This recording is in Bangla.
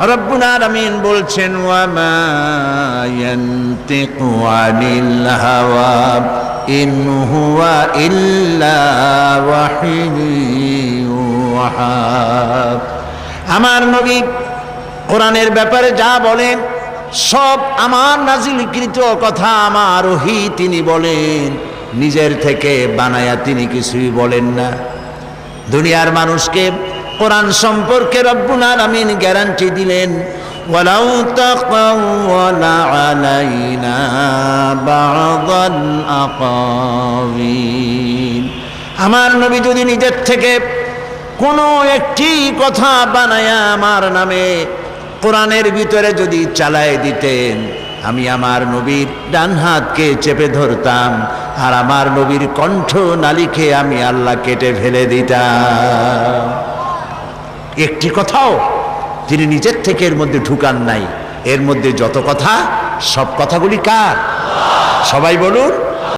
রব্বুল আলামিন বলছেন ওয়া মা ইয়ানতিকু আনিল হাওয়া ইন হুয়া ইল্লা ওয়াহয়ুহা। আমার নবী কোরআনের ব্যাপারে যা বলেন সব আমার নাজিলকৃত কথা, আমার ওহী তিনি বলেন, নিজের থেকে বানায়া তিনি কিছুই বলেন না। দুনিয়ার মানুষকে কোরআন সম্পর্কে রব্বুল আলামিন গ্যারান্টি দিলেন, ওয়ালাউ তাকাওয়ালা আলাইনা বা'দাল আকাওয়িল। আমার নবী যদি নিজের থেকে কোনো একটি কথা বানায়া আমার নামে কোরআনের ভিতরে যদি চালায় দিতেন, আমি আমার নবীর ডান হাতকে চেপে ধরতাম, আর আমার নবীর কণ্ঠ নালীকে আমি আল্লাহ কেটে ফেলে দিতাম। একটি কথাও তিনি নিজের থেকে এর মধ্যে ঢুকান নাই। এর মধ্যে যত কথা, সব কথাগুলি কার? সবাই বলুন।